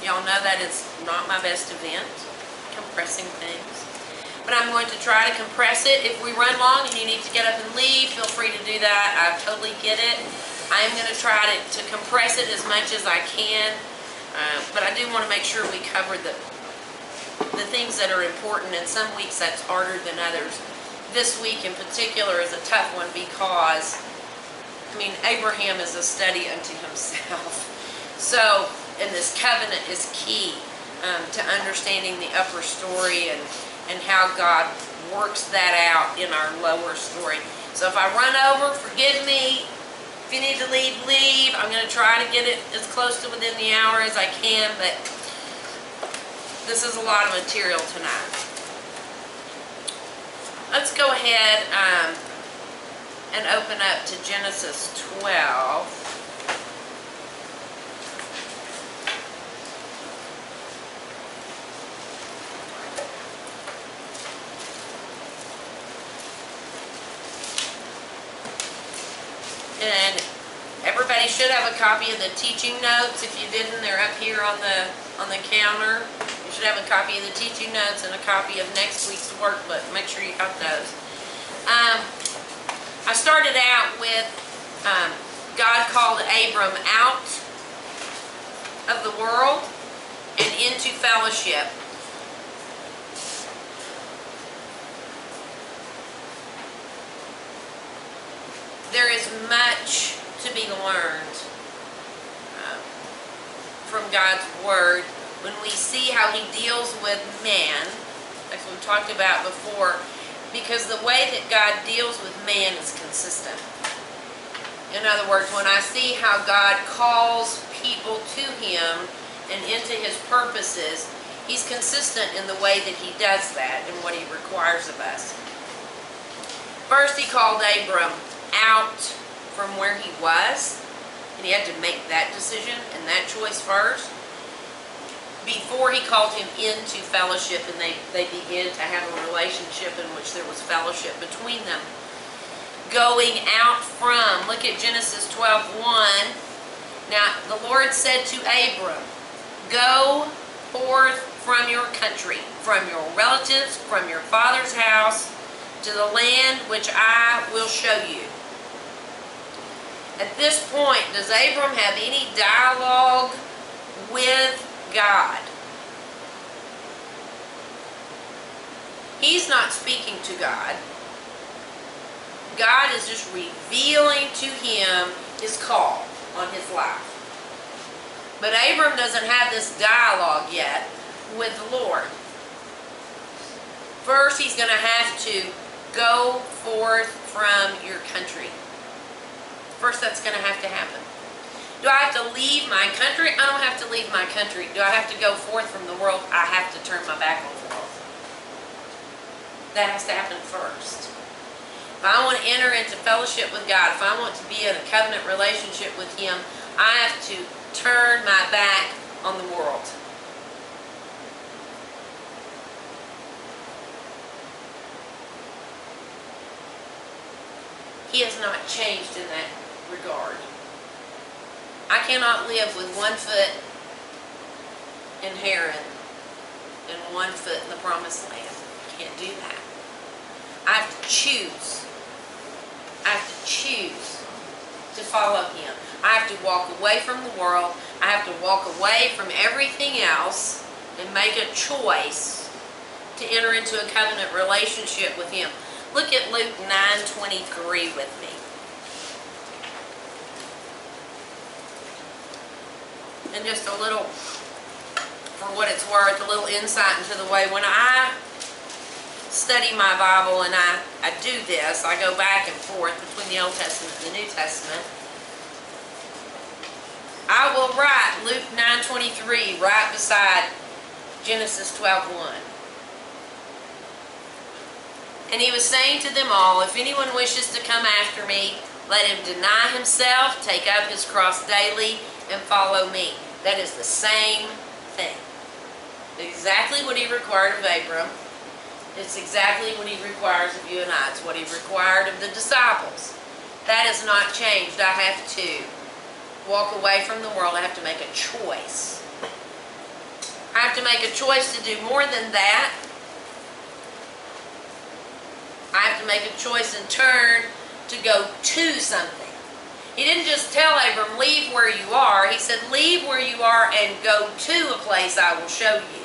Y'all know that is not my best event, compressing things. But I'm going to try to compress it. If we run long and you need to get up and leave, feel free to do that. I totally get it. I'm going to try to compress it as much as I can. But I do want to make sure we cover the things that are important, and some weeks that's harder than others. This week in particular is a tough one because, I mean, Abraham is a study unto himself. So, and this covenant is key to understanding the upper story and how God works that out in our lower story. So if I run over, forgive me. If you need to leave, leave. I'm going to try to get it as close to within the hour as I can, but this is a lot of material tonight. Let's go ahead and open up to Genesis 12. And everybody should have a copy of the teaching notes. If you didn't, they're up here on the counter. You should have a copy of the teaching notes and a copy of next week's workbook. Make sure you have those. I started out with God called Abram out of the world and into fellowship. There is much to be learned from God's Word when we see how He deals with man, like we talked about before, because the way that God deals with man is consistent. In other words, when I see how God calls people to Him and into His purposes, He's consistent in the way that He does that and what He requires of us. First, He called Abram out from where he was, and he had to make that decision and that choice first before he called him into fellowship, and they began to have a relationship in which there was fellowship between them. Going out from, look at Genesis 12:1. Now the Lord said to Abram, go forth from your country, from your relatives, from your father's house, to the land which I will show you. At this point, does Abram have any dialogue with God? He's not speaking to God. God is just revealing to him His call on his life. But Abram doesn't have this dialogue yet with the Lord. First, he's going to have to go forth from your country. First, that's going to happen. Do I have to leave my country? I don't have to leave my country. Do I have to go forth from the world? I have to turn my back on the world. That has to happen first. If I want to enter into fellowship with God, if I want to be in a covenant relationship with Him, I have to turn my back on the world. He has not changed in that regard. I cannot live with one foot in Haran and one foot in the Promised Land. I can't do that. I have to choose. I have to choose to follow Him. I have to walk away from the world. I have to walk away from everything else and make a choice to enter into a covenant relationship with Him. Look at Luke 9:23 with me. And just a little, for what it's worth, a little insight into the way when I study my Bible and I do this, I go back and forth between the Old Testament and the New Testament. I will write Luke 9:23 right beside Genesis 12:1. And He was saying to them all, if anyone wishes to come after me, let him deny himself, take up his cross daily, and follow me. That is the same thing. Exactly what He required of Abram. It's exactly what He requires of you and I. It's what He required of the disciples. That has not changed. I have to walk away from the world. I have to make a choice. have to make a choice to do more than that. I have to make a choice in turn to go to something. He didn't just tell Abram, leave where you are. He said, leave where you are and go to a place I will show you.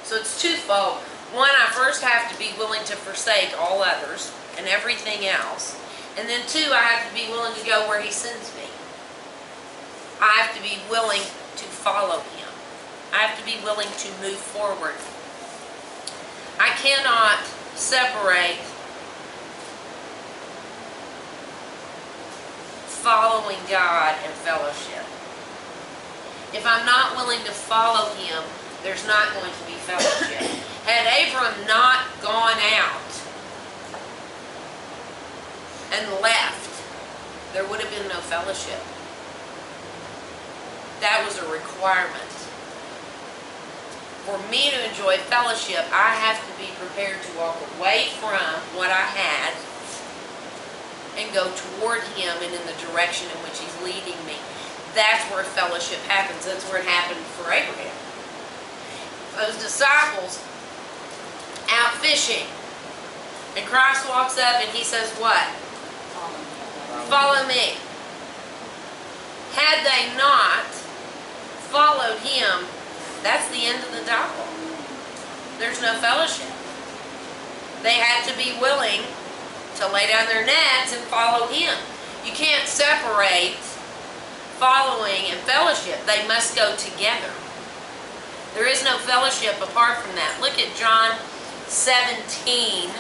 So it's twofold. One, I first have to be willing to forsake all others and everything else. And then two, I have to be willing to go where he sends me. I have to be willing to follow him. I have to be willing to move forward. I cannot separate following God and fellowship. If I'm not willing to follow him, there's not going to be fellowship. Had Abram not gone out and left, there would have been no fellowship. That was a requirement. For me to enjoy fellowship, I have to be prepared to walk away from what I had and go toward him and in the direction in which he's leading me. That's where fellowship happens. That's where it happened for Abraham. Those disciples out fishing, and Christ walks up and he says what? Follow me. Had they not followed him, that's the end of the dialogue. There's no fellowship. They had to be willing to lay down their nets and follow him. You can't separate following and fellowship. They must go together. There is no fellowship apart from that. Look at John 17.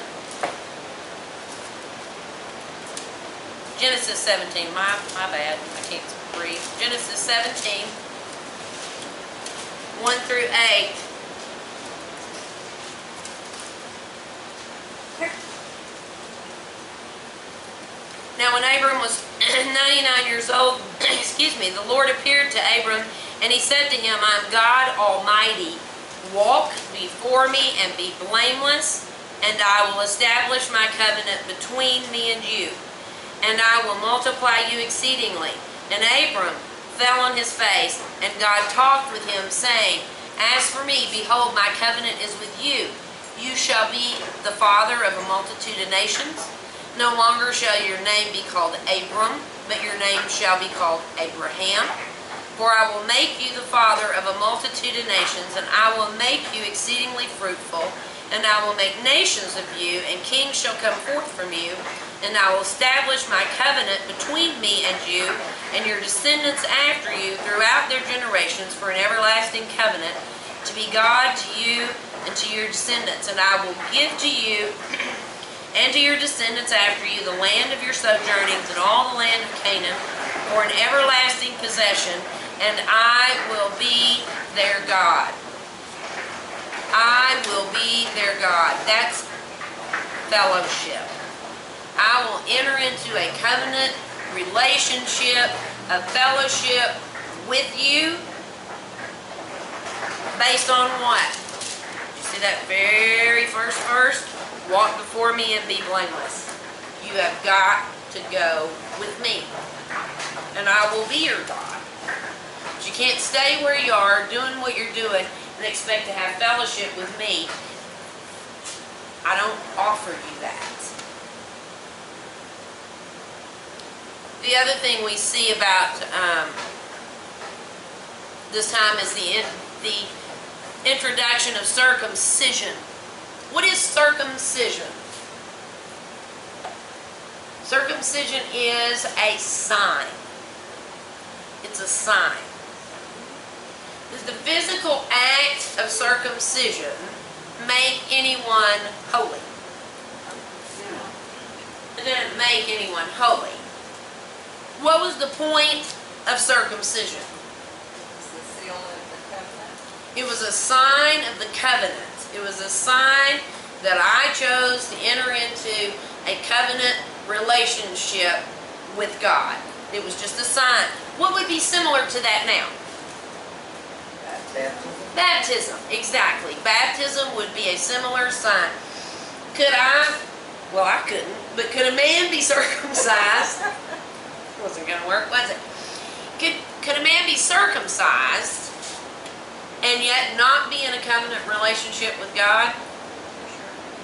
Genesis 17. My bad. I can't read. Genesis 17. 1 through 8. Now when Abram was 99 years old, excuse me, the Lord appeared to Abram and he said to him, I am God Almighty. Walk before me and be blameless, and I will establish my covenant between me and you, and I will multiply you exceedingly. And Abram fell on his face, and God talked with him, saying, As for me, behold, my covenant is with you. You shall be the father of a multitude of nations. No longer shall your name be called Abram, but your name shall be called Abraham. For I will make you the father of a multitude of nations, and I will make you exceedingly fruitful, and I will make nations of you, and kings shall come forth from you. And I will establish my covenant between me and you, and your descendants after you throughout their generations for an everlasting covenant, to be God to you and to your descendants. And I will give to you and to your descendants after you the land of your sojournings and all the land of Canaan for an everlasting possession, and I will be their God. I will be their God. That's fellowship. I will enter into a covenant relationship, a fellowship with you based on what? You see that very first verse? Walk before me and be blameless. You have got to go with me, and I will be your God. But you can't stay where you are doing what you're doing and expect to have fellowship with me. I don't offer you that. The other thing we see about this time is the introduction of circumcision. What is circumcision? Circumcision is a sign. It's a sign. Does the physical act of circumcision make anyone holy? It didn't make anyone holy. What was the point of circumcision? It's the seal of the covenant. It was a sign of the covenant. It was a sign that I chose to enter into a covenant relationship with God. It was just a sign. What would be similar to that now? Baptism. Baptism, exactly. Baptism would be a similar sign. Could I? Well, I couldn't. But could a man be circumcised? Wasn't going to work, was it? Could a man be circumcised and yet not be in a covenant relationship with God?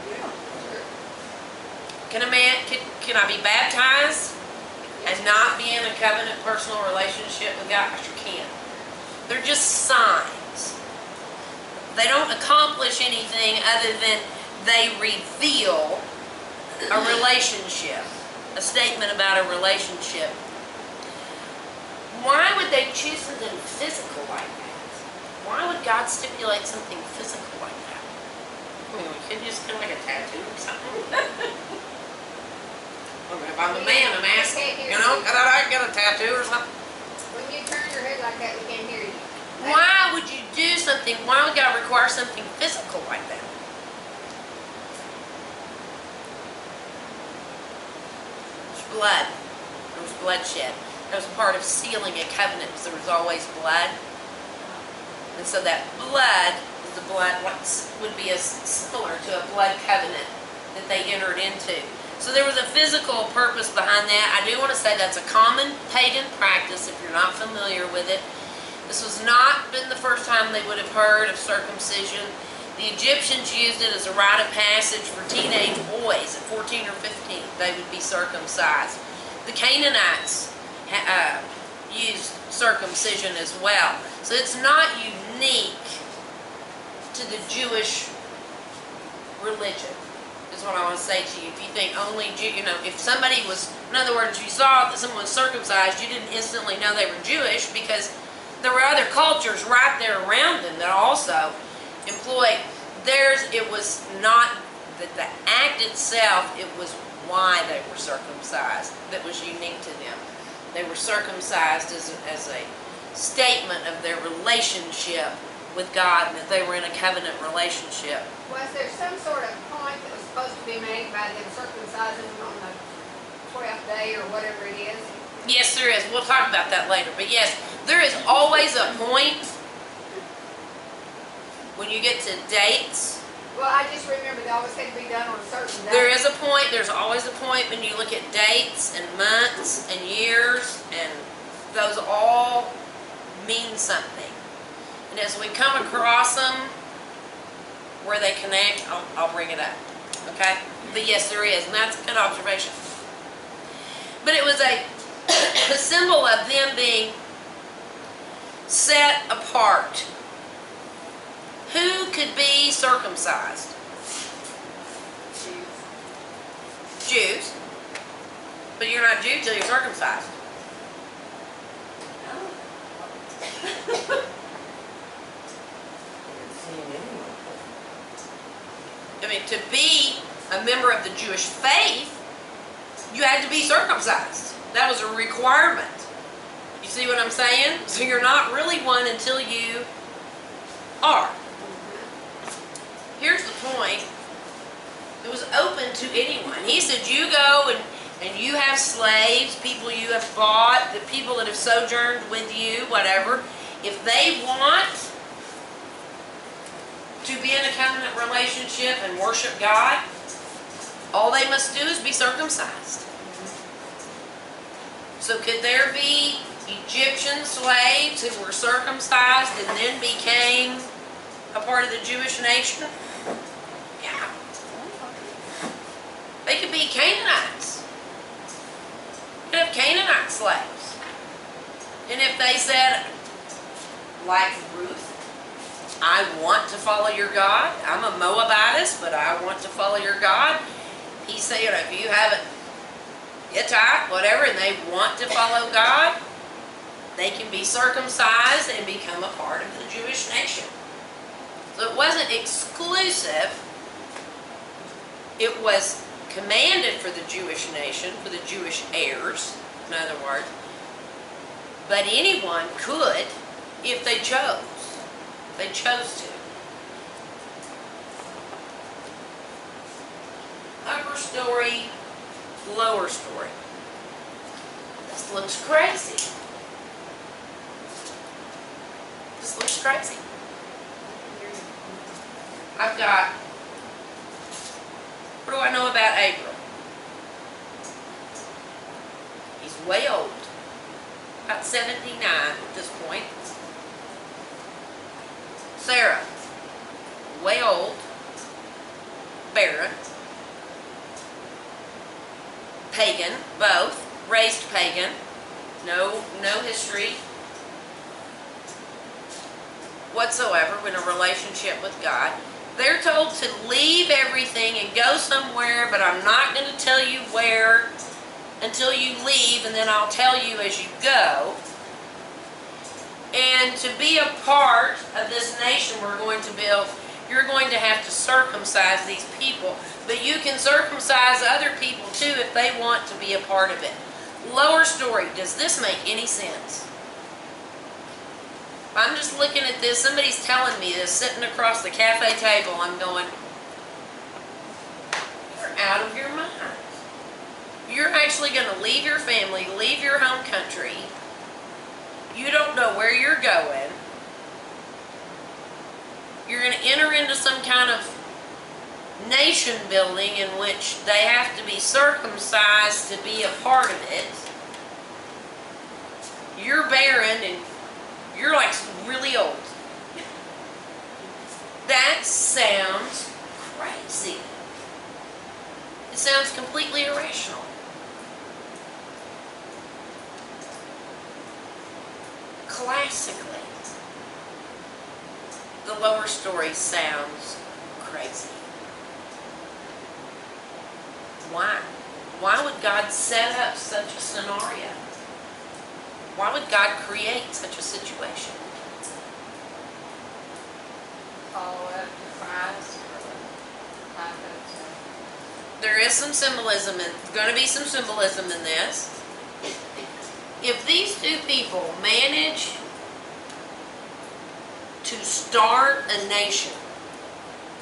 Yeah, sure. Can a man, can I be baptized and not be in a covenant personal relationship with God? I sure can. They're just signs. They don't accomplish anything other than they reveal a relationship, a statement about a relationship. Why would they choose something physical like that? Why would God stipulate something physical like that? I mean, we could just kind of like a tattoo or something. If I'm a man, I'm asking, you know, could I get a tattoo or something? When you turn your head like that, we can't hear you. Why would you do something, why would God require something physical like that? There's blood. There was bloodshed. That was part of sealing a covenant, because there was always blood. And so that blood is the blood, what would be as similar to a blood covenant that they entered into. So there was a physical purpose behind that. I do want to say that's a common pagan practice if you're not familiar with it. This was not been the first time they would have heard of circumcision. The Egyptians used it as a rite of passage for teenage boys at 14 or 15. They would be circumcised. The Canaanites used circumcision as well. So it's not unique to the Jewish religion, is what I want to say to you. If you think only if somebody was, in other words, you saw that someone was circumcised, you didn't instantly know they were Jewish because there were other cultures right there around them that also employed theirs. It was not that the act itself, it was why they were circumcised that was unique to them. They were circumcised as a statement of their relationship with God, and that they were in a covenant relationship. Was there some sort of point that was supposed to be made by them circumcising on the 12th day or whatever it is? Yes, there is. We'll talk about that later. But yes, there is always a point when you get to dates. Well, I just remember they always had to be done on a certain day. There is a point, there's always a point when you look at dates and months and years, and those all mean something. And as we come across them, where they connect, I'll bring it up. Okay? But yes, there is, and that's a good observation. But it was a symbol of them being set apart. Who could be circumcised? Jews. But you're not Jew till you're circumcised. I mean, to be a member of the Jewish faith, you had to be circumcised. That was a requirement. You see what I'm saying? So you're not really one until you are. Here's the point. It was open to anyone. He said, you go and you have slaves, people you have bought, the people that have sojourned with you, whatever. If they want to be in a covenant relationship and worship God, all they must do is be circumcised. So could there be Egyptian slaves who were circumcised and then became a part of the Jewish nation? Yeah. They could be Canaanites. You could have Canaanite slaves. And if they said, like Ruth, I want to follow your God. I'm a Moabitess, but I want to follow your God. He said, if you haven't Hittite, whatever, and they want to follow God, they can be circumcised and become a part of the Jewish nation. So it wasn't exclusive. It was commanded for the Jewish nation, for the Jewish heirs, in other words. But anyone could if they chose. They chose to. Upper story, lower story. This looks crazy. This looks crazy. I've got, what do I know about Abram? He's way old. About 79 at this point. both raised pagan, no history whatsoever in a relationship with God. They're told to leave everything and go somewhere, but I'm not going to tell you where until you leave, and then I'll tell you as you go. And to be a part of this nation we're going to build, you're going to have to circumcise these people. But you can circumcise other people too if they want to be a part of it. Lower story, does this make any sense? I'm just looking at this, somebody's telling me this, sitting across the cafe table, I'm going, you're out of your mind. You're actually going to leave your family, leave your home country. You don't know where you're going. You're going to enter into some kind of nation building in which they have to be circumcised to be a part of it. You're barren and you're like really old. That sounds crazy. It sounds completely irrational. Classically, the lower story sounds crazy. Why? Why would God set up such a scenario? Why would God create such a situation? Follow up to Christ or the prophets. There is some symbolism, going to be some symbolism in this. If these two people manage to start a nation,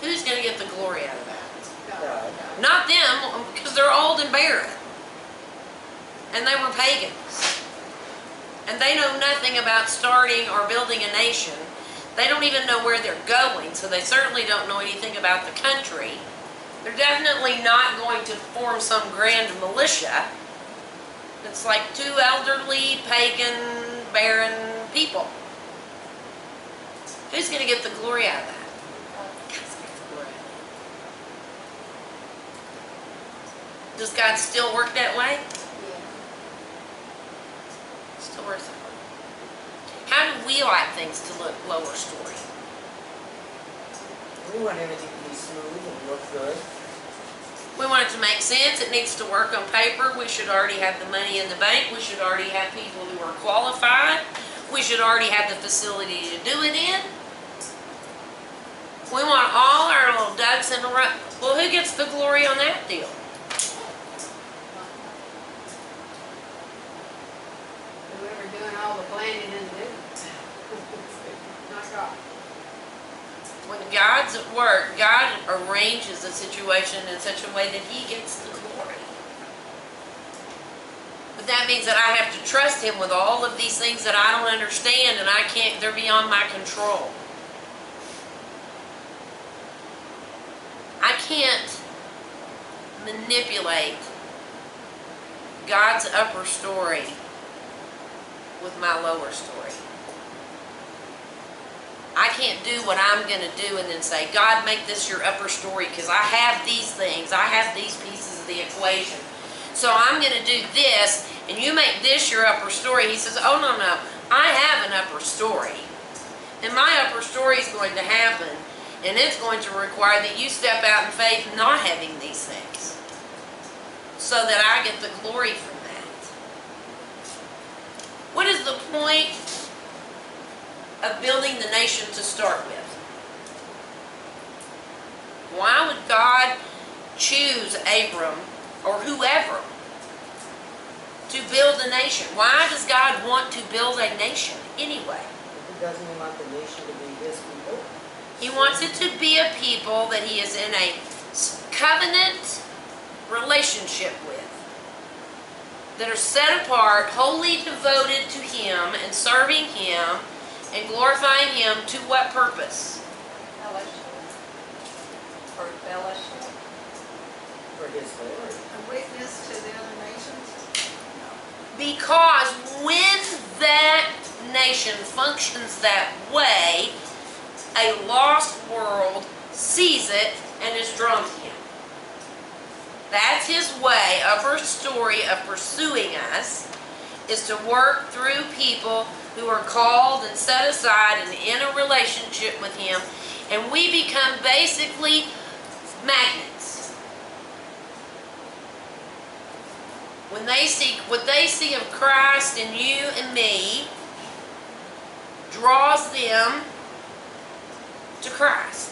who's going to get the glory out of that? Not them, because they're old and barren. And they were pagans. And they know nothing about starting or building a nation. They don't even know where they're going, so they certainly don't know anything about the country. They're definitely not going to form some grand militia. It's like two elderly, pagan, barren people. Who's going to get the glory out of that? God's going to get the glory out of that. Does God still work that way? Still works that way. How do we like things to look lower story? We want everything to be smooth and look good. We want it to make sense. It needs to work on paper. We should already have the money in the bank. We should already have people who are qualified. We should already have the facility to do it in. We want all our little ducks in a row. Well, who gets the glory on that deal? Whoever doing all the planning and doing. Not God. When God's at work, God arranges a situation in such a way that He gets the glory. But that means that I have to trust Him with all of these things that I don't understand and I can't, they're beyond my control. I can't manipulate God's upper story with my lower story. I can't do what I'm going to do and then say, God, make this your upper story because I have these things. I have these pieces of the equation. So I'm going to do this and you make this your upper story. He says, oh, no, I have an upper story. And my upper story is going to happen. And it's going to require that you step out in faith not having these things. So that I get the glory from that. What is the point of building the nation to start with? Why would God choose Abram or whoever to build a nation? Why does God want to build a nation anyway? He doesn't want the nation to be His people. He wants it to be a people that He is in a covenant relationship with, that are set apart, wholly devoted to Him and serving Him and glorifying Him to what purpose? Fellowship. For fellowship. For His glory. A witness to the other nations? Because when that nation functions that way, a lost world sees it and is drawn to Him. That's his way, upper story of pursuing us, is to work through people who are called and set aside and in a relationship with him, and we become basically magnets. When they see what they see of Christ in you and me, draws them to Christ.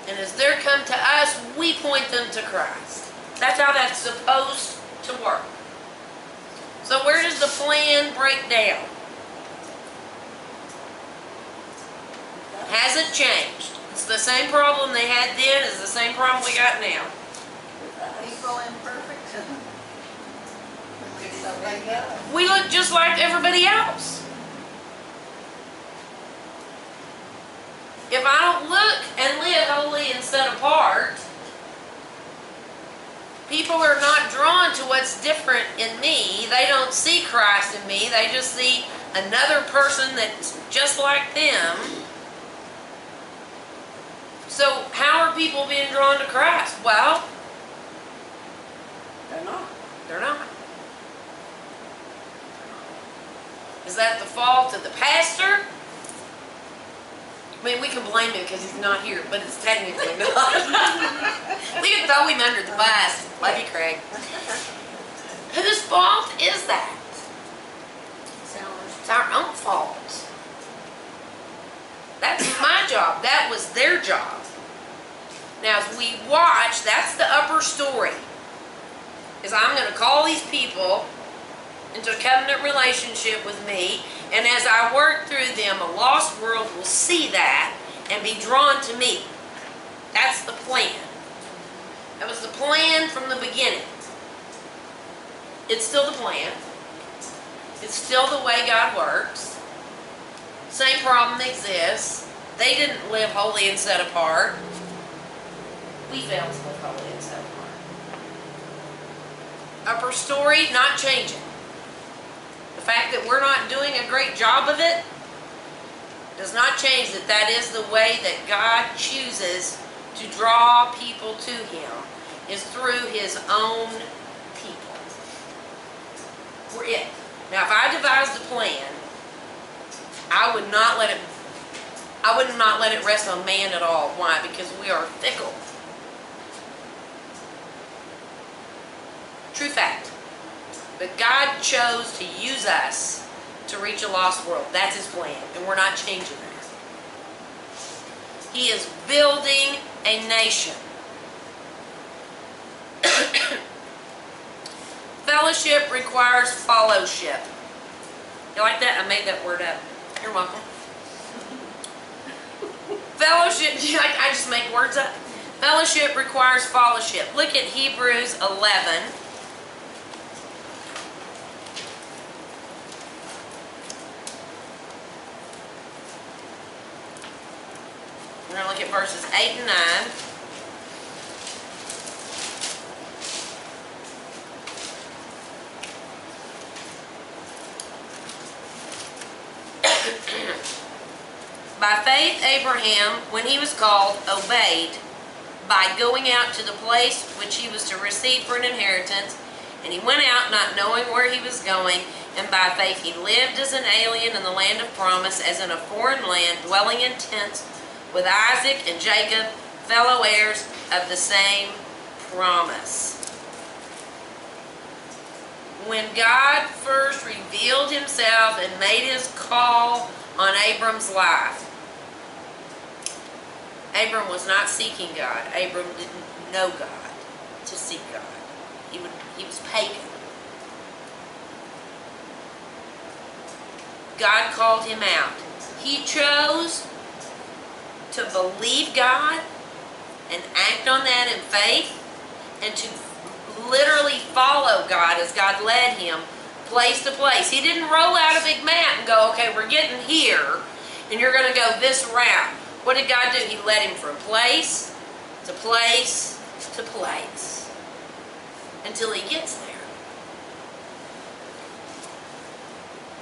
And as they come to us, we point them to Christ. That's how that's supposed to work. So where does the plan break down? Hasn't changed. It's the same problem they had then as the same problem we got now. People imperfect. So they go. We look just like everybody else. If I don't look and live holy and set apart, people are not drawn to what's different in me. They don't see Christ in me. They just see another person that's just like them. So how are people being drawn to Christ? Well, They're not. they're not. Is that the fault of the pastor? I mean, we can blame him because he's not here, but it's technically not. We can throw him under the bus. Love you, Craig. Whose fault is that? It's our own fault. That's my job. That was their job. Now, as we watch, that's the upper story. Is I'm going to call these people into a covenant relationship with me, and as I work through them, a lost world will see that and be drawn to me. That's the plan. That was the plan from the beginning. It's still the plan. It's still the way God works. Same problem exists. They didn't live holy and set apart. We failed to live holy and set apart. Upper story, not changing. The fact that we're not doing a great job of it does not change that that is the way that God chooses to draw people to him, is through his own people. We're it. Now, if I devised a plan, I would not let it rest on man at all. Why? Because we are fickle. True fact. But God chose to use us to reach a lost world. That's his plan, and we're not changing that. He is building a nation. Fellowship requires fellowship. You like that? I made that word up. You're welcome. Fellowship, I just make words up. Fellowship requires fellowship. Look at Hebrews 11. We're going to look at verses 8 and 9. By faith, Abraham, when he was called, obeyed by going out to the place which he was to receive for an inheritance. And he went out not knowing where he was going. And by faith he lived as an alien in the land of promise, as in a foreign land, dwelling in tents with Isaac and Jacob, fellow heirs of the same promise. When God first revealed himself and made his call on Abram's life, Abram was not seeking God. Abram didn't know God to seek God. He was pagan. God called him out. He chose to believe God and act on that in faith, and to literally follow God as God led him place to place. He didn't roll out a big map and go, okay, we're getting here and you're going to go this route. What did God do? He led him from place to place to place until he gets there.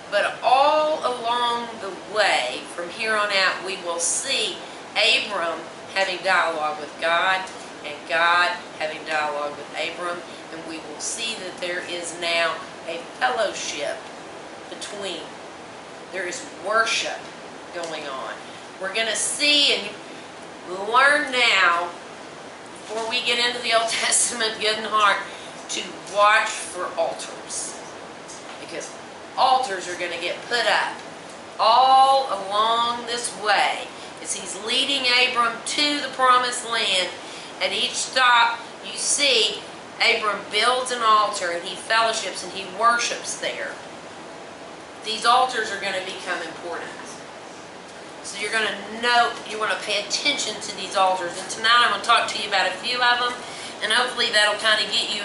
But all along the way, from here on out, we will see Abram having dialogue with God, and God having dialogue with Abram, and we will see that there is now a fellowship between. There is worship going on. We're going to see and learn now, before we get into the Old Testament good and hard, to watch for altars. Because altars are going to get put up all along this way as he's leading Abram to the promised land. At each stop, you see Abram builds an altar and he fellowships and he worships there. These altars are going to become important. So you're going to note, you want to pay attention to these altars. And tonight I'm going to talk to you about a few of them, and hopefully that'll kind of get you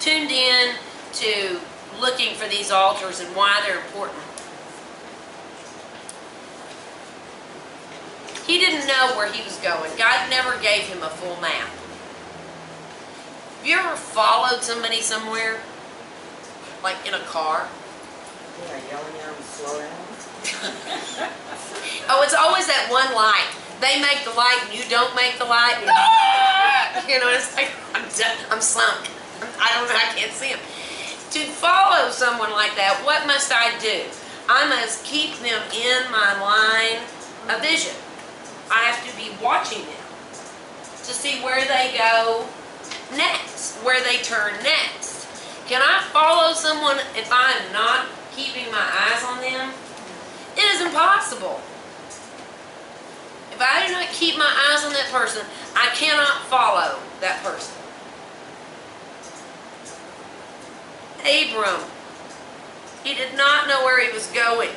tuned in to looking for these altars and why they're important. He didn't know where he was going. God never gave him a full map. Have you ever followed somebody somewhere? Like in a car? Yeah, yelling at them to slow down. Oh, it's always that one light. They make the light and you don't make the light. Ah! You know, it's like, I'm done. I'm sunk. I don't know, I can't see them. To follow someone like that, what must I do? I must keep them in my line of vision. I have to be watching them to see where they go next, where they turn next. Can I follow someone if I am not keeping my eyes on them? It is impossible. If I do not keep my eyes on that person, I cannot follow that person. Abram, he did not know where he was going.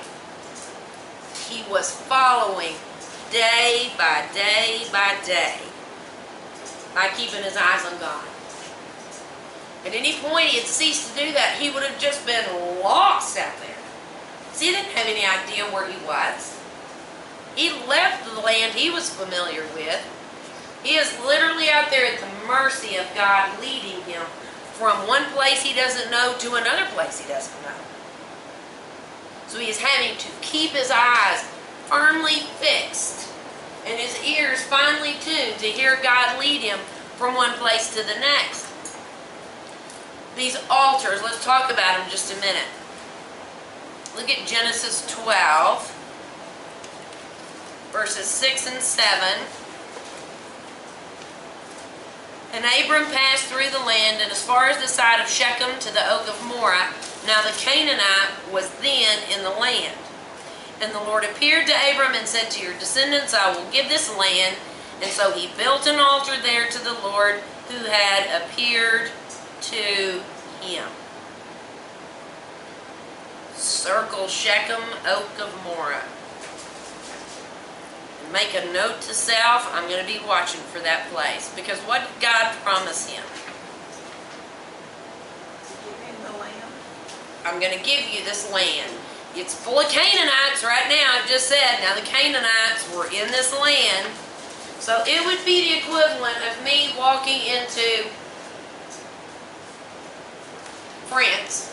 He was following day by day by day by keeping his eyes on God. At any point he had ceased to do that, he would have just been lost out there. See, he didn't have any idea where he was. He left the land he was familiar with. He is literally out there at the mercy of God, leading him from one place he doesn't know to another place he doesn't know. So he is having to keep his eyes firmly fixed and his ears finely tuned to hear God lead him from one place to the next. These altars, let's talk about them just a minute. Look at Genesis 12, verses 6 and 7. And Abram passed through the land, and as far as the side of Shechem to the oak of Moreh. Now the Canaanite was then in the land. And the Lord appeared to Abram and said, to your descendants I will give this land. And so he built an altar there to the Lord who had appeared to him. Circle Shechem, oak of Moreh. Make a note to self, I'm going to be watching for that place. Because what did God promise him? Give him the land. I'm going to give you this land. It's full of Canaanites right now, I've just said. Now the Canaanites were in this land. So it would be the equivalent of me walking into France,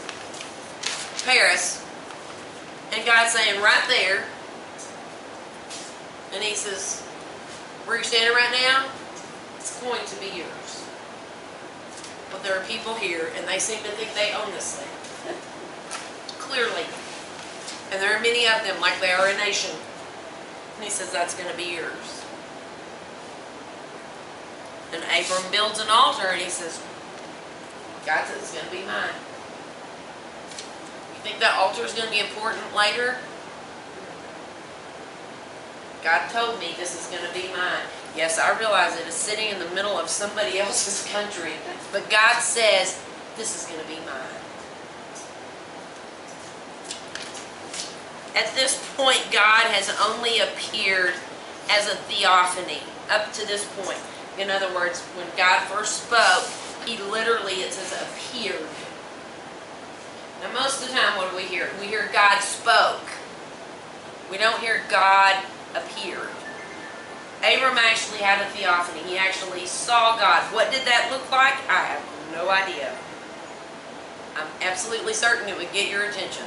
Paris, and God saying right there, and he says, where you're standing right now, it's going to be yours. But there are people here, and they seem to think they own this land. Clearly. And there are many of them, like they are a nation. And he says, that's going to be yours. And Abram builds an altar, and he says, God says it's going to be mine. You think that altar is going to be important later? God told me this is going to be mine. Yes, I realize it is sitting in the middle of somebody else's country, but God says this is going to be mine. At this point, God has only appeared as a theophany up to this point. In other words, when God first spoke, he literally, it says, appeared. Now, most of the time, what do we hear? We hear God spoke. We don't hear God appeared. Abram actually had a theophany. He actually saw God. What did that look like? I have no idea. I'm absolutely certain it would get your attention.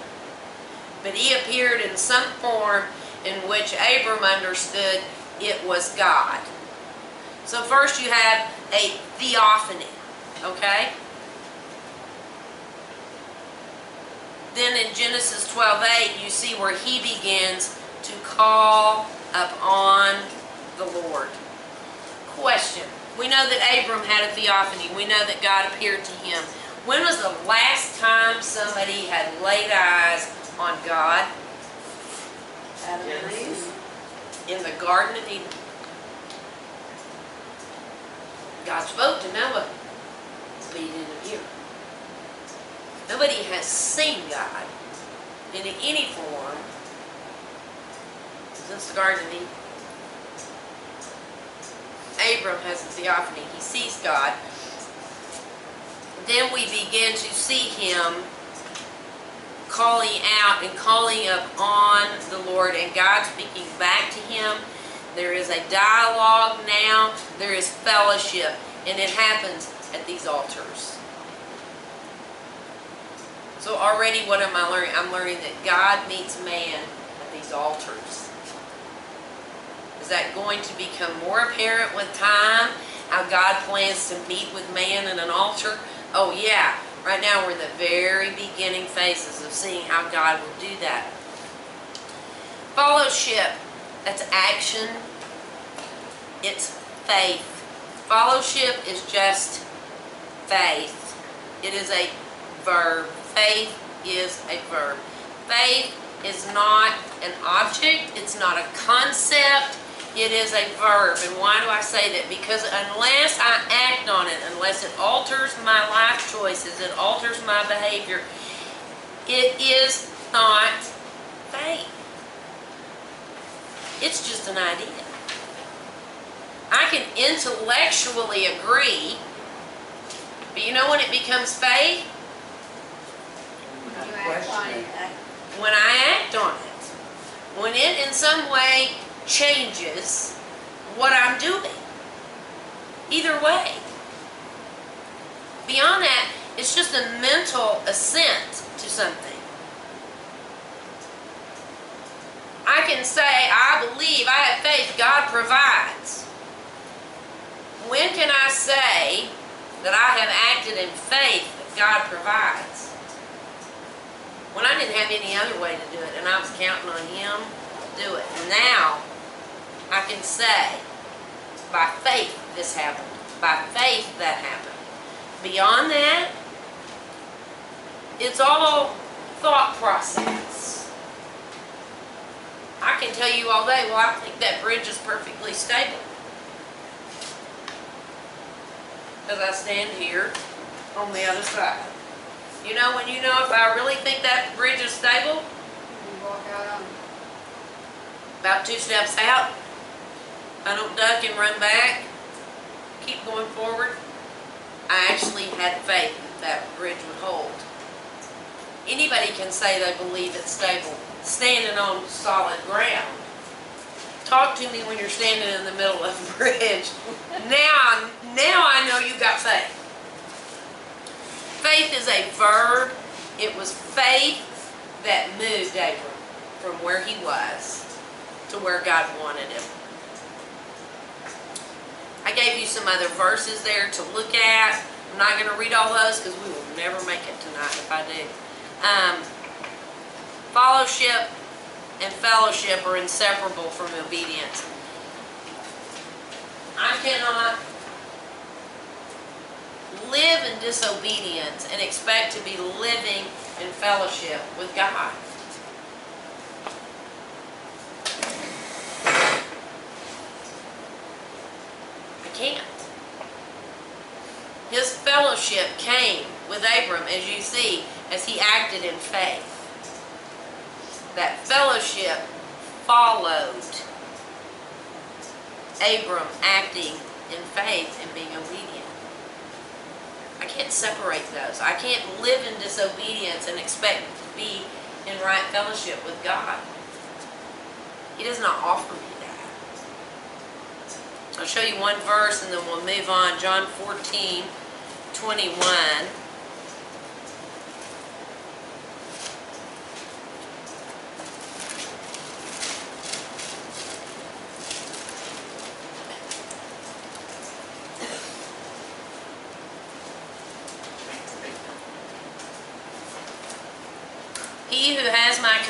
But he appeared in some form in which Abram understood it was God. So first you have a theophany, okay? Then in Genesis 12:8, you see where he begins to call upon the Lord. Question. We know that Abram had a theophany. We know that God appeared to him. When was the last time somebody had laid eyes on God? Adam and Eve. In the Garden of Eden. God spoke to Noah. But he didn't appear. Nobody has seen God in any form since the Garden of Eden. Abram has a theophany. He sees God. Then we begin to see him calling out and calling up on the Lord, and God speaking back to him. There is a dialogue now. There is fellowship, and it happens at these altars. So already what am I learning? I'm learning that God meets man at these altars. Is that going to become more apparent with time? How God plans to meet with man at an altar? Oh yeah, right now we're in the very beginning phases of seeing how God will do that. Fellowship, that's action. It's faith. Fellowship is just faith. It is a verb. Faith is a verb. Faith is not an object. It's not a concept. It is a verb. And why do I say that? Because unless I act on it, unless it alters my life choices, it alters my behavior, it is not faith. It's just an idea. I can intellectually agree, but you know when it becomes faith? You act on it. When I act on it. When it in some way changes what I'm doing. Either way. Beyond that, it's just a mental assent to something. I can say, I believe, I have faith, God provides. When can I say that I have acted in faith that God provides? When I didn't have any other way to do it, and I was counting on Him to do it. Now, I can say, by faith this happened. By faith that happened. Beyond that, it's all thought process. I can tell you all day, well, I think that bridge is perfectly stable. Because I stand here on the other side. You know, when you know if I really think that bridge is stable, You walk out on it. about 2 steps out, I don't duck and run back, keep going forward. I actually had faith that that bridge would hold. Anybody can say they believe it's stable, standing on solid ground. Talk to me when you're standing in the middle of a bridge. Now I know you got faith. Faith is a verb. It was faith that moved Abram from where he was to where God wanted him. I gave you some other verses there to look at. I'm not going to read all those because we will never make it tonight if I do. Fellowship and fellowship are inseparable from obedience. I cannot live in disobedience and expect to be living in fellowship with God. I can't. His fellowship came with Abram, as you see, as he acted in faith. That fellowship followed Abram acting in faith and being obedient. I can't separate those. I can't live in disobedience and expect to be in right fellowship with God. He does not offer me that. I'll show you one verse and then we'll move on. John 14:21.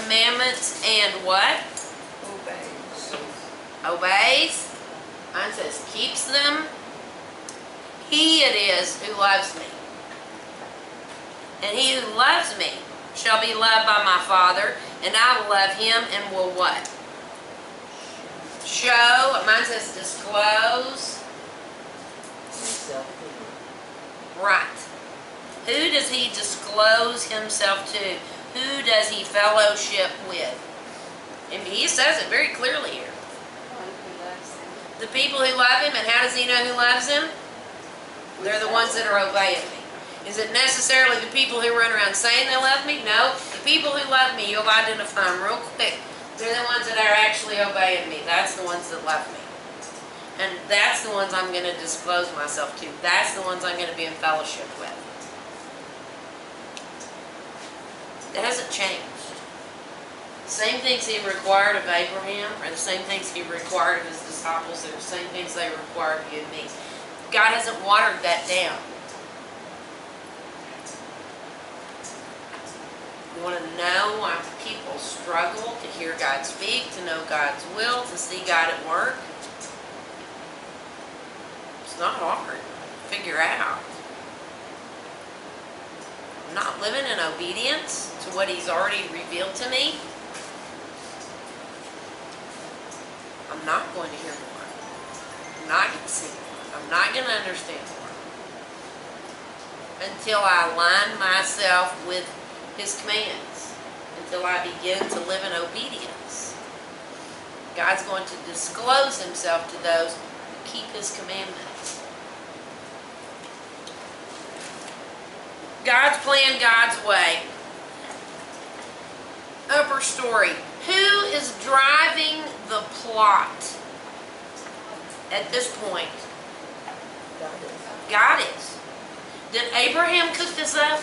commandments and what? Obeys. Obeys. Mine says keeps them. He it is who loves me. And he who loves me shall be loved by my Father, and I will love him and will what? Show. Mine says disclose. Himself to you. Right. Who does he disclose himself to? Who does he fellowship with? And he says it very clearly here. One who loves him. The people who love him, and how does he know who loves him? They're the ones that are obeying me. Is it necessarily the people who run around saying they love me? No. The people who love me, you'll identify them real quick. They're the ones that are actually obeying me. That's the ones that love me. And that's the ones I'm going to disclose myself to. That's the ones I'm going to be in fellowship with. It hasn't changed. The same things he required of Abraham are the same things he required of his disciples. They're the same things they require of you and me. God hasn't watered that down. You want to know why people struggle to hear God speak, to know God's will, to see God at work? It's not hard to figure out. I'm not living in obedience to what he's already revealed to me. I'm not going to hear more. I'm not going to see more. I'm not going to understand more. Until I align myself with his commands. Until I begin to live in obedience. God's going to disclose himself to those who keep his commandments. God's plan, God's way. Upper story. Who is driving the plot at this point? God is. God is. Did Abraham cook this up?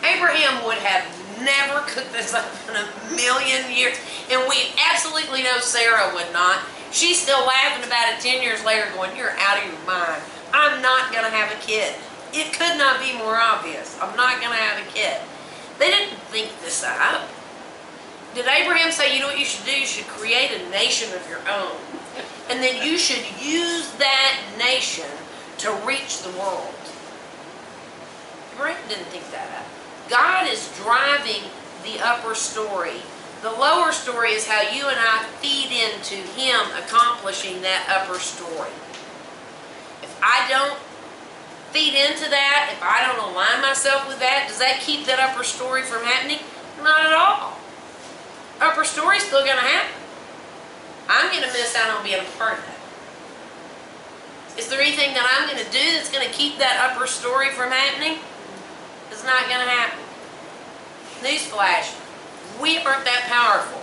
Abraham would have never cooked this up in a million years. And we absolutely know Sarah would not. She's still laughing about it 10 years later going, you're out of your mind. I'm not going to have a kid. It could not be more obvious. I'm not going to have a kid. They didn't think this up. Did Abraham say, you know what you should do? You should create a nation of your own. And then you should use that nation to reach the world. Abraham didn't think that up. God is driving the upper story. The lower story is how you and I feed into him accomplishing that upper story. If I don't feed into that, if I don't align myself with that, does that keep that upper story from happening? Not at all. Upper story's still going to happen. I'm going to miss out on being a part of that. Is there anything that I'm going to do that's going to keep that upper story from happening? It's not going to happen. Newsflash, we aren't that powerful.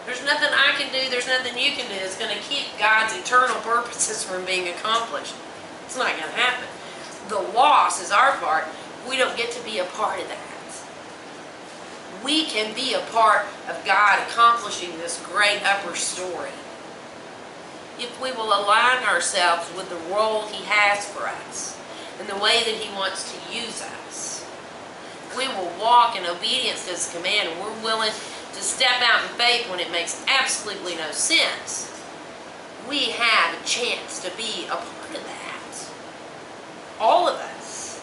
There's nothing I can do, there's nothing you can do that's going to keep God's eternal purposes from being accomplished. It's not going to happen. The loss is our part. We don't get to be a part of that. We can be a part of God accomplishing this great upper story if we will align ourselves with the role he has for us and the way that he wants to use us. We will walk in obedience to his command, and we're willing to step out in faith when it makes absolutely no sense. We have a chance to be a part of that. All of us.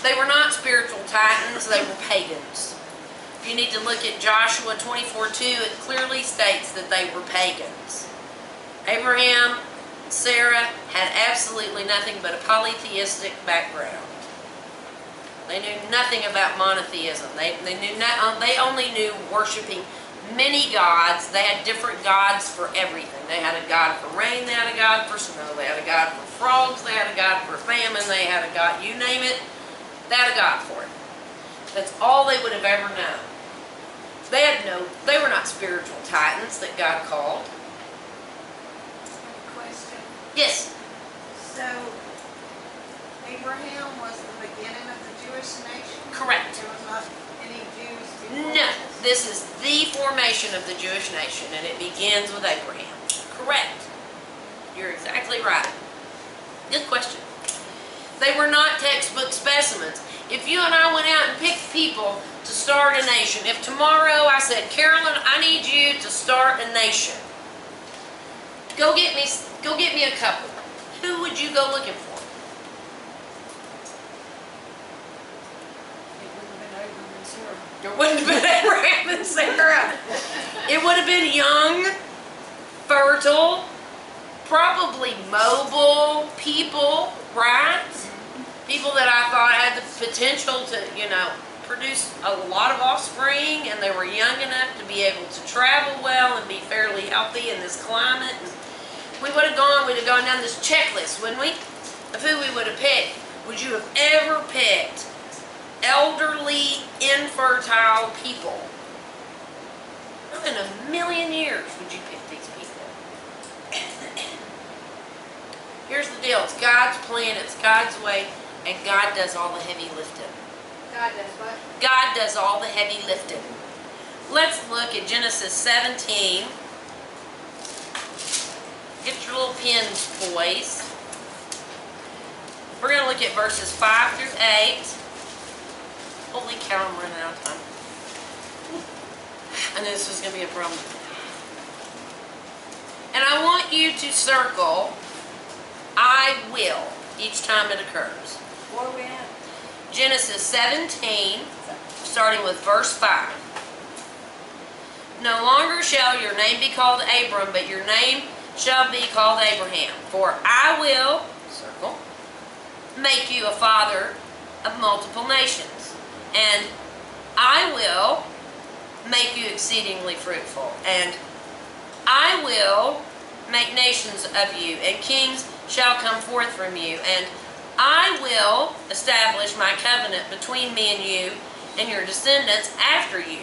They were not spiritual titans, they were pagans. You need to look at Joshua 24:2. It clearly states that they were pagans. Abraham, Sarah had absolutely nothing but a polytheistic background. They knew nothing about monotheism. They only knew worshiping many gods. They had different gods for everything. They had a god for rain, they had a god for snow, they had a god for frogs, they had a god for famine, they had a god, you name it, they had a god for it. That's all they would have ever known. They were not spiritual titans that God called. Question. Yes. So, Abraham was the beginning of the Jewish nation? Correct. There was not any Jews before No, this? this is the formation of the Jewish nation, and it begins with Abraham. Correct. You're exactly right. Good question. They were not textbook specimens. If you and I went out and picked people to start a nation, if tomorrow I said, Carolyn, I need you to start a nation, go get me a couple. Who would you go looking for? It wouldn't have been Abram and Sarah. It wouldn't have been Abraham and Sarah. It would have been young, fertile, probably mobile people, right? People that I thought had the potential to, produce a lot of offspring, and they were young enough to be able to travel well and be fairly healthy in this climate. And we'd have gone down this checklist, wouldn't we? Of who we would have picked. Would you have ever picked elderly, infertile people? Not in a million years would you pick these people. Here's the deal. It's God's plan. It's God's way. And God does all the heavy lifting. God does what? God does all the heavy lifting. Let's look at Genesis 17. Get your little pens, boys. We're going to look at verses 5 through 8. Holy cow, I'm running out of time. I knew this was going to be a problem. And I want you to circle I will each time it occurs. Where are we at? Genesis 17, starting with verse 5. No longer shall your name be called Abram, but your name shall be called Abraham. For I will, circle, make you a father of multiple nations. And I will make you exceedingly fruitful. And I will make nations of you, and kings shall come forth from you. And I will establish my covenant between me and you and your descendants after you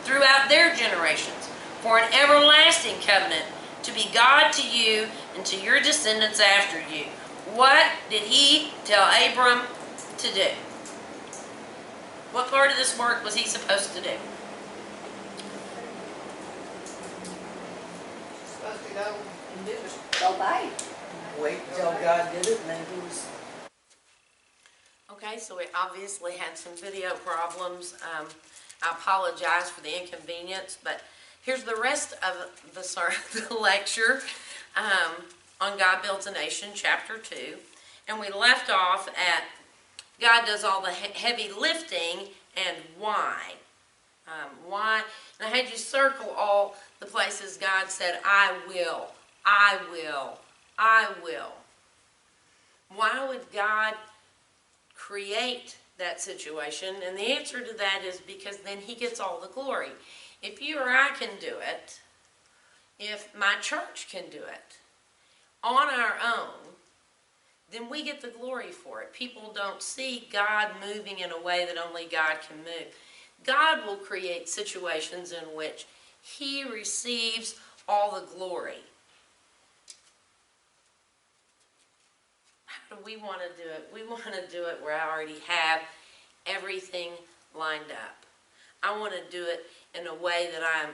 throughout their generations for an everlasting covenant to be God to you and to your descendants after you. What did he tell Abram to do? What part of this work was he supposed to do? Supposed to go and do it. Obey. Wait till God did it, and then he was. Okay, so we obviously had some video problems. I apologize for the inconvenience, but here's the rest of the lecture on God Builds a Nation, chapter 2. And we left off at God does all the heavy lifting and why. Why? And I had you circle all the places God said, I will, I will, I will. Why would God create that situation? And the answer to that is because then he gets all the glory. If you or I can do it, if my church can do it on our own, then we get the glory for it. People don't see God moving in a way that only God can move. God will create situations in which he receives all the glory. How do we want to do it? We want to do it where I already have everything lined up. I want to do it in a way that I'm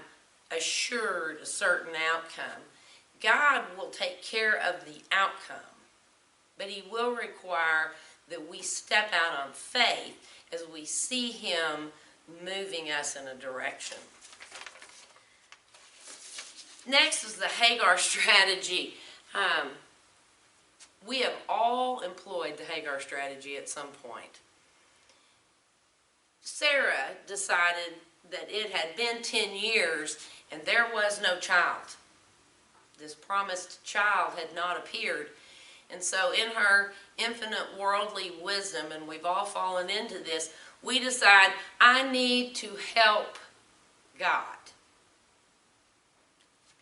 assured a certain outcome. God will take care of the outcome, but he will require that we step out on faith as we see him moving us in a direction. Next is the Hagar strategy. We have all employed the Hagar strategy at some point. Sarah decided that it had been 10 years and there was no child. This promised child had not appeared. And so in her infinite worldly wisdom, and we've all fallen into this, we decide, I need to help God.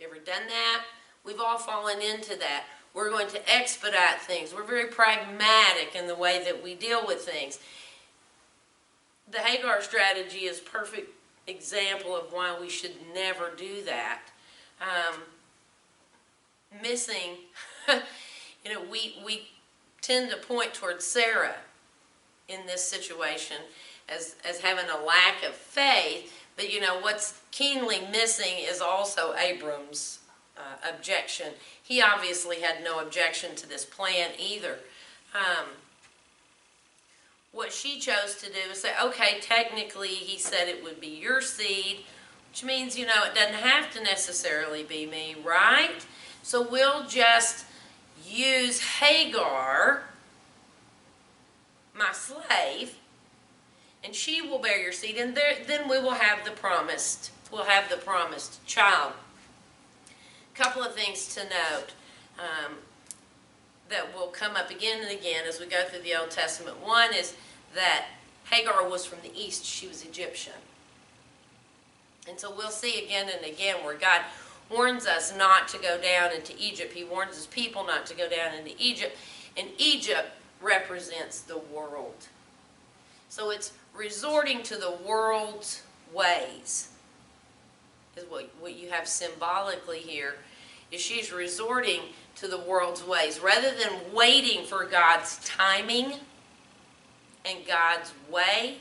You ever done that? We've all fallen into that. We're going to expedite things. We're very pragmatic in the way that we deal with things. The Hagar strategy is a perfect example of why we should never do that. We tend to point towards Sarah in this situation as having a lack of faith, but what's keenly missing is also Abram's objection. He obviously had no objection to this plan either. what she chose to do is say, okay, technically he said it would be your seed, which means, it doesn't have to necessarily be me, right? So we'll just use Hagar, my slave, and she will bear your seed, and then we will have the promised child. A couple of things to note that will come up again and again as we go through the Old Testament. One is that Hagar was from the east. She was Egyptian. And so we'll see again and again where God warns us not to go down into Egypt. He warns his people not to go down into Egypt. And Egypt represents the world. So it's resorting to the world's ways is what you have symbolically here, is she's resorting to the world's ways. Rather than waiting for God's timing and God's way,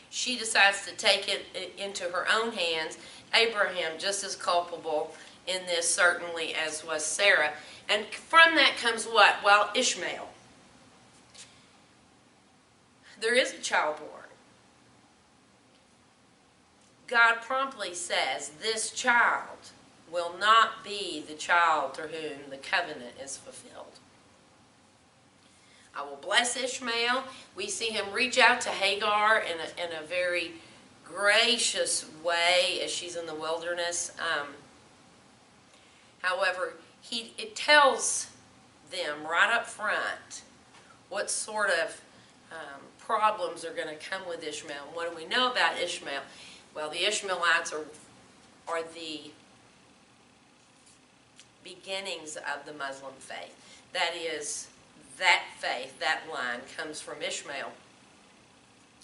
she decides to take it into her own hands. Abraham just as culpable in this certainly as was Sarah. And from that comes what? Well, Ishmael. There is a child born. God promptly says this child will not be the child through whom the covenant is fulfilled. I will bless Ishmael. We see him reach out to Hagar in a very gracious way as she's in the wilderness. However, it tells them right up front what sort of problems are going to come with Ishmael. And what do we know about Ishmael? Well, the Ishmaelites are the beginnings of the Muslim faith. That is, that faith, that line, comes from Ishmael.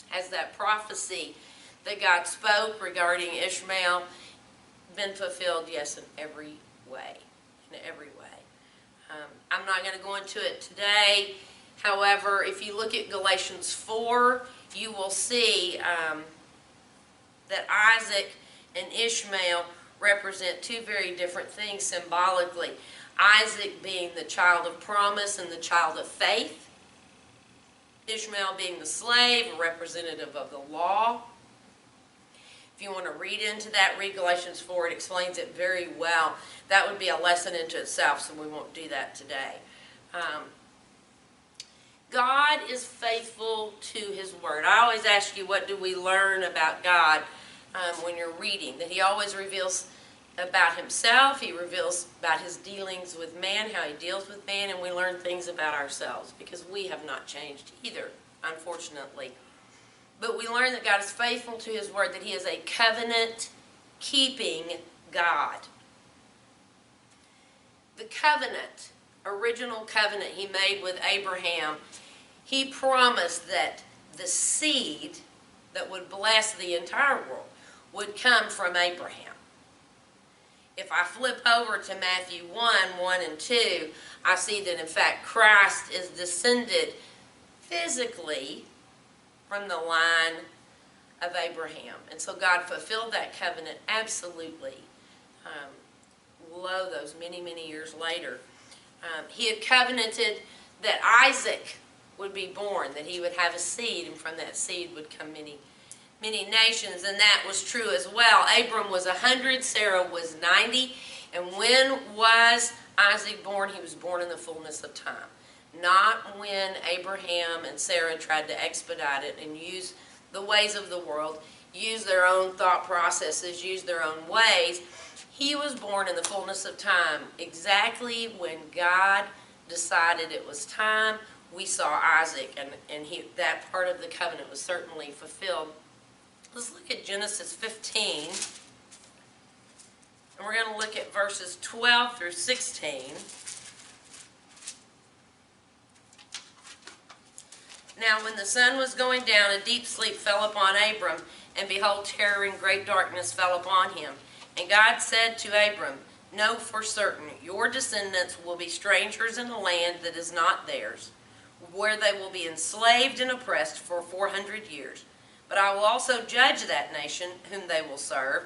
Has that prophecy that God spoke regarding Ishmael been fulfilled? Yes, in every way. In every way. I'm not going to go into it today. However, if you look at Galatians 4, you will see that Isaac and Ishmael represent two very different things symbolically. Isaac being the child of promise and the child of faith. Ishmael being the slave, a representative of the law. If you want to read into that, read Galatians 4. It explains it very well. That would be a lesson into itself, so we won't do that today. God is faithful to his word. I always ask you, what do we learn about God when you're reading? That he always reveals about himself. He reveals about his dealings with man, how he deals with man, and we learn things about ourselves because we have not changed either, unfortunately. But we learn that God is faithful to his word, that he is a covenant-keeping God. The covenant, original covenant he made with Abraham, he promised that the seed that would bless the entire world would come from Abraham. If I flip over to Matthew 1 and 2, I see that in fact Christ is descended physically from the line of Abraham. And so God fulfilled that covenant absolutely, lo, those many, many years later. He had covenanted that Isaac would be born, that he would have a seed, and from that seed would come many, many nations, and that was true as well. Abram was 100, Sarah was 90, and when was Isaac born? He was born in the fullness of time. Not when Abraham and Sarah tried to expedite it and use the ways of the world, use their own thought processes, use their own ways. He was born in the fullness of time, exactly when God decided it was time. We saw Isaac, and that part of the covenant was certainly fulfilled. Let's look at Genesis 15, and we're going to look at verses 12 through 16. Now when the sun was going down, a deep sleep fell upon Abram, and behold, terror and great darkness fell upon him. And God said to Abram, know for certain, your descendants will be strangers in a land that is not theirs, where they will be enslaved and oppressed for 400 years. But I will also judge that nation whom they will serve,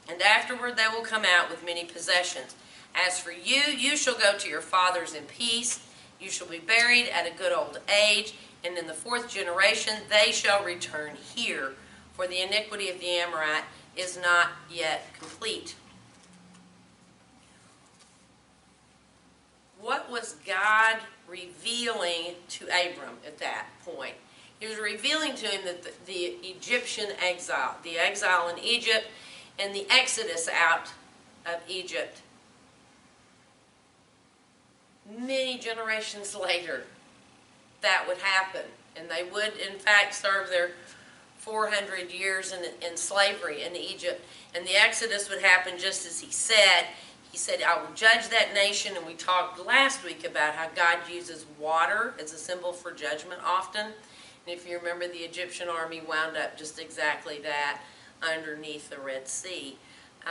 and afterward they will come out with many possessions. As for you, you shall go to your fathers in peace. You shall be buried at a good old age, And in the 4th generation they shall return here, for the iniquity of the Amorite is not yet complete. What was God revealing to Abram at that point? He was revealing to him that the Egyptian exile, the exile in Egypt and the exodus out of Egypt, many generations later, that would happen. And they would, in fact, serve their 400 years in slavery in Egypt. And the exodus would happen just as he said. He said, I will judge that nation. And we talked last week about how God uses water as a symbol for judgment often. And if you remember, the Egyptian army wound up just exactly that underneath the Red Sea. He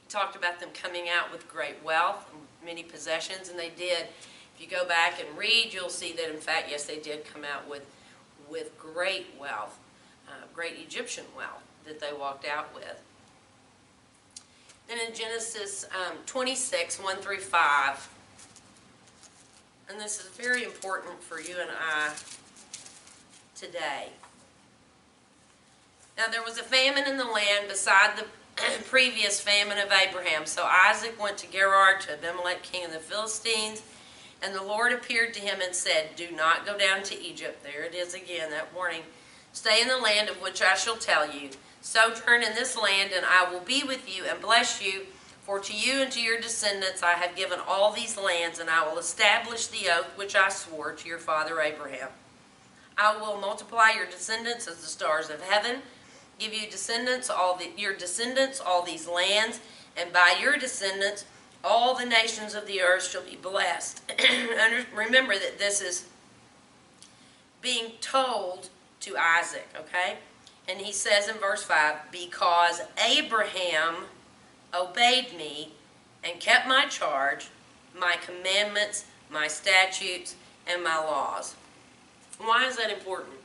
talked about them coming out with great wealth and many possessions, and they did. If you go back and read, you'll see that, in fact, yes, they did come out with great wealth, great Egyptian wealth that they walked out with. Then in Genesis 26, 1 through 5, and this is very important for you and I today. Now there was a famine in the land beside the previous famine of Abraham. So Isaac went to Gerar, to Abimelech, king of the Philistines, and the Lord appeared to him and said, do not go down to Egypt. There it is again, that warning. Stay in the land of which I shall tell you. Sojourn in this land, and I will be with you and bless you. For to you and to your descendants I have given all these lands, and I will establish the oath which I swore to your father Abraham. I will multiply your descendants as the stars of heaven, give you descendants, your descendants all these lands, and by your descendants all the nations of the earth shall be blessed. Remember that this is being told to Isaac, okay? And he says in verse 5, because Abraham obeyed me and kept my charge, my commandments, my statutes, and my laws. Why is that important?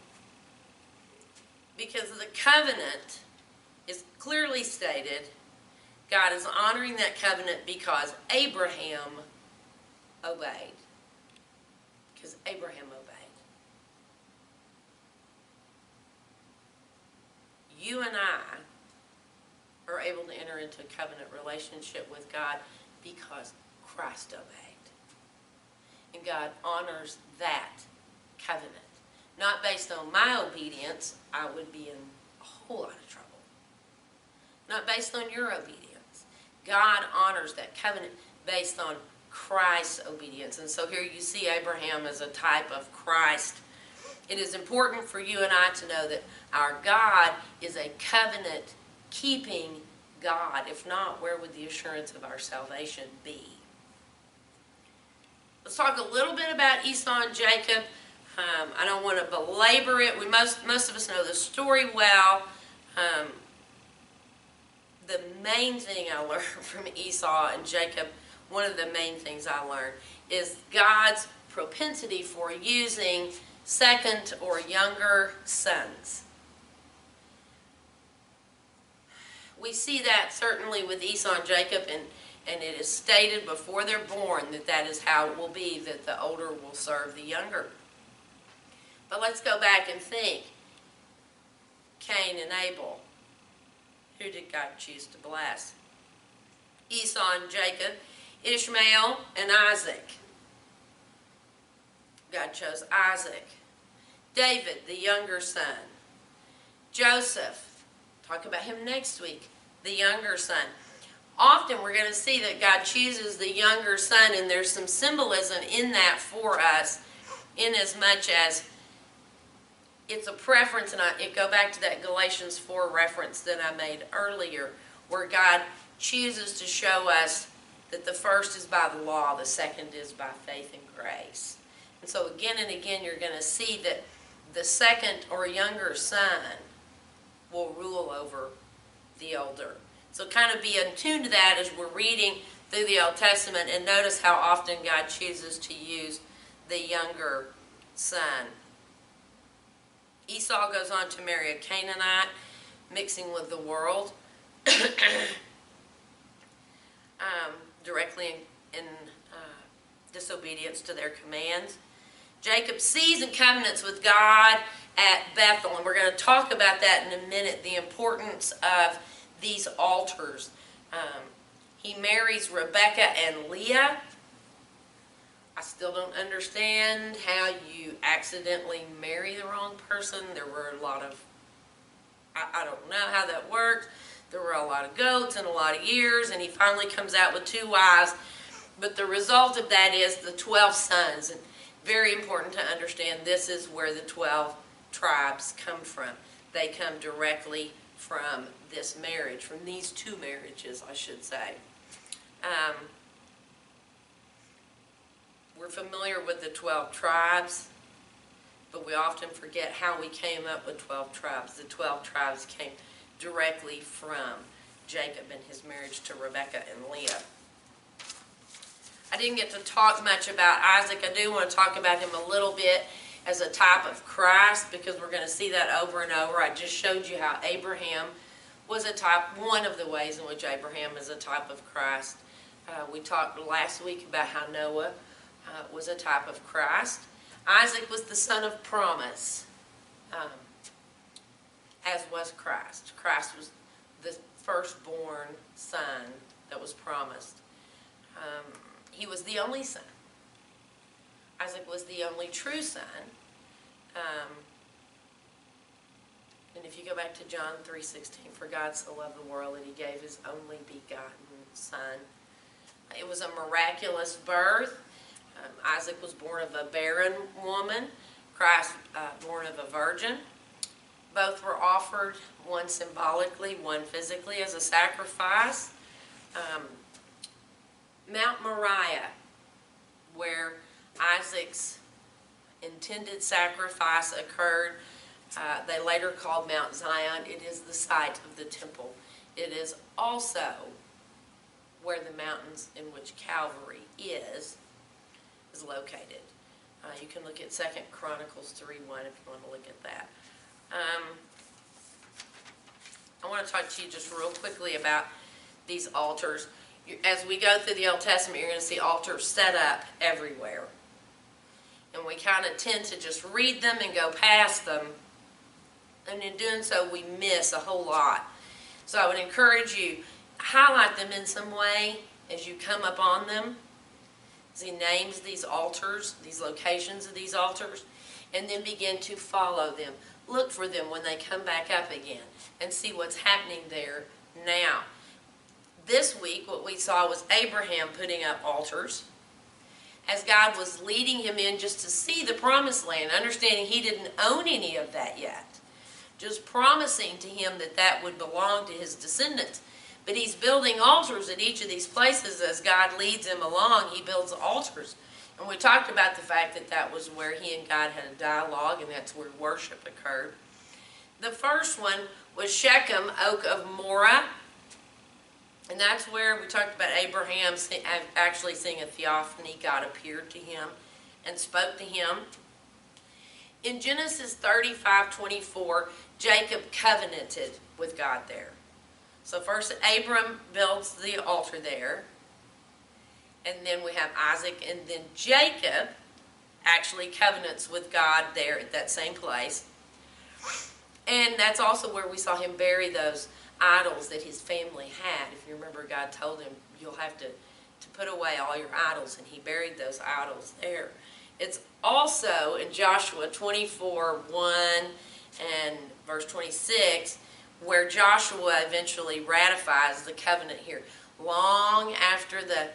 Because the covenant is clearly stated. God is honoring that covenant because Abraham obeyed. Because Abraham obeyed. You and I are able to enter into a covenant relationship with God because Christ obeyed. And God honors that covenant. Not based on my obedience, I would be in a whole lot of trouble. Not based on your obedience. God honors that covenant based on Christ's obedience. And so here you see Abraham as a type of Christ. It is important for you and I to know that our God is a covenant-keeping God. If not, where would the assurance of our salvation be? Let's talk a little bit about Esau and Jacob. I don't want to belabor it. Most of us know the story well. The main thing I learned from Esau and Jacob, one of the main things I learned, is God's propensity for using second or younger sons. We see that certainly with Esau and Jacob, and it is stated before they're born that that is how it will be, that the older will serve the younger. But let's go back and think. Cain and Abel. Who did God choose to bless? Esau and Jacob, Ishmael and Isaac. God chose Isaac. David, the younger son. Joseph, talk about him next week, the younger son. Often we're going to see that God chooses the younger son, and there's some symbolism in that for us, in as much as it's a preference, and it go back to that Galatians 4 reference that I made earlier, where God chooses to show us that the first is by the law, the second is by faith and grace. And so again and again you're going to see that the second or younger son will rule over the older. So kind of be in tune to that as we're reading through the Old Testament, and notice how often God chooses to use the younger son. Esau goes on to marry a Canaanite, mixing with the world, directly in disobedience to their commands. Jacob sees and covenants with God at Bethel, and we're going to talk about that in a minute, the importance of these altars. He marries Rebecca and Leah. I still don't understand how you accidentally marry the wrong person. There were a lot of, I don't know how that worked. There were a lot of goats and a lot of years, and he finally comes out with 2 wives. But the result of that is the 12 sons. And very important to understand, this is where the 12 tribes come from. They come directly from this marriage, from these 2 marriages, I should say. We're familiar with the 12 tribes, but we often forget how we came up with 12 tribes. The 12 tribes came directly from Jacob and his marriage to Rebekah and Leah. I didn't get to talk much about Isaac. I do want to talk about him a little bit as a type of Christ, because we're going to see that over and over. I just showed you how Abraham was a type, one of the ways in which Abraham is a type of Christ. We talked last week about how Noah was a type of Christ. Isaac was the son of promise, as was Christ. Christ was the firstborn son that was promised. He was the only son. Isaac was the only true son. And if you go back to John 3:16, for God so loved the world that he gave his only begotten son. It was a miraculous birth. Isaac was born of a barren woman. Christ born of a virgin. Both were offered, one symbolically, one physically, as a sacrifice. Mount Moriah, where Isaac's intended sacrifice occurred, they later called Mount Zion. It is the site of the temple. It is also where the mountains in which Calvary is located. You can look at 2 Chronicles 3:1 if you want to look at that. I want to talk to you just real quickly about these altars. As we go through the Old Testament, you're going to see altars set up everywhere. And we kind of tend to just read them and go past them. And in doing so, we miss a whole lot. So I would encourage you, highlight them in some way as you come up on them. As he names these altars, these locations of these altars, and then begin to follow them. Look for them when they come back up again and see what's happening there now. This week, what we saw was Abraham putting up altars as God was leading him in just to see the promised land, understanding he didn't own any of that yet. Just promising to him that that would belong to his descendants. But he's building altars at each of these places as God leads him along. He builds altars. And we talked about the fact that that was where he and God had a dialogue, and that's where worship occurred. The first one was Shechem, Oak of Morah. And that's where we talked about Abraham actually seeing a theophany. God appeared to him and spoke to him. In Genesis 35:24, Jacob covenanted with God there. So first Abram builds the altar there. And then we have Isaac. And then Jacob actually covenants with God there at that same place. And that's also where we saw him bury those idols that his family had. If you remember, God told him, you'll have to put away all your idols. And he buried those idols there. It's also in Joshua 24:1 and verse 26, where Joshua eventually ratifies the covenant here. Long after the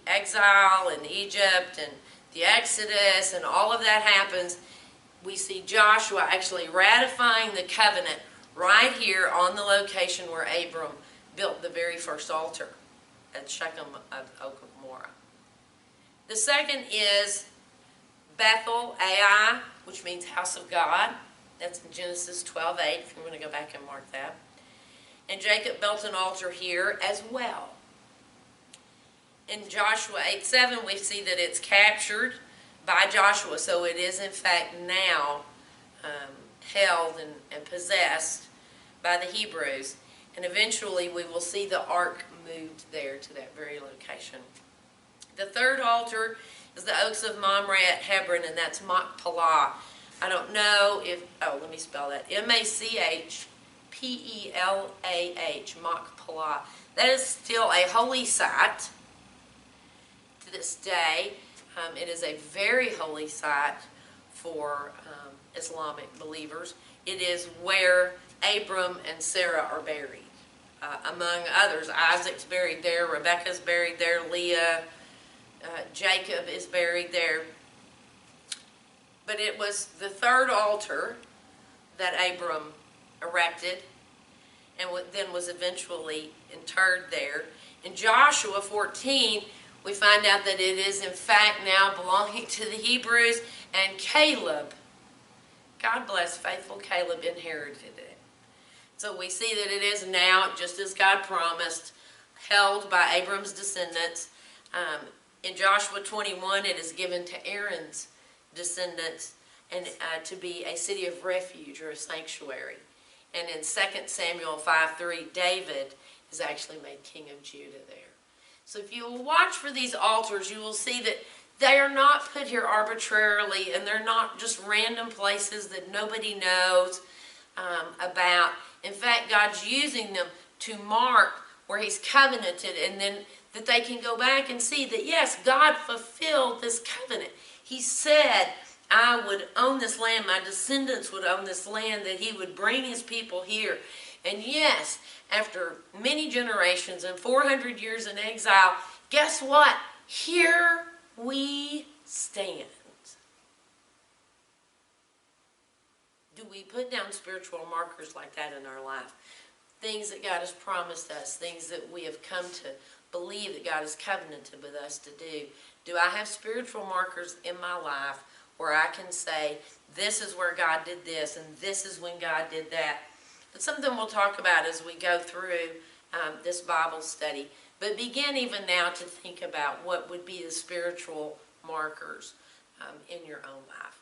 exile in Egypt and the Exodus and all of that happens, we see Joshua actually ratifying the covenant right here on the location where Abram built the very first altar at Shechem of Oak of Morah. The second is Bethel, Ai, which means house of God. That's in Genesis 12:8, if you want to go back and mark that. And Jacob built an altar here as well. In Joshua 8:7, we see that it's captured by Joshua, so it is in fact now held and possessed by the Hebrews. And eventually we will see the ark moved there to that very location. The third altar is the oaks of Mamre at Hebron, and that's Machpelah. I don't know if, oh, let me spell that. Machpelah, Machpelah. That is still a holy site to this day. It is a very holy site for Islamic believers. It is where Abram and Sarah are buried. Among others, Isaac's buried there, Rebekah's buried there, Leah, Jacob is buried there. But it was the third altar that Abram erected and then was eventually interred there. In Joshua 14, we find out that it is in fact now belonging to the Hebrews, and Caleb, God bless faithful Caleb, inherited it. So we see that it is now, just as God promised, held by Abram's descendants. In Joshua 21, it is given to Aaron's descendants and to be a city of refuge or a sanctuary. And in 2 Samuel 5:3, David is actually made king of Judah there. So if you will watch for these altars, you will see that they are not put here arbitrarily, and they're not just random places that nobody knows about. In fact, God's using them to mark where He's covenanted, and then that they can go back and see that, yes, God fulfilled this covenant. He said, I would own this land, my descendants would own this land, that He would bring His people here. And yes, after many generations and 400 years in exile, guess what? Here we stand. Do we put down spiritual markers like that in our life? Things that God has promised us, things that we have come to believe that God has covenanted with us to do. Do I have spiritual markers in my life where I can say, this is where God did this, and this is when God did that? It's something we'll talk about as we go through this Bible study. But begin even now to think about what would be the spiritual markers in your own life.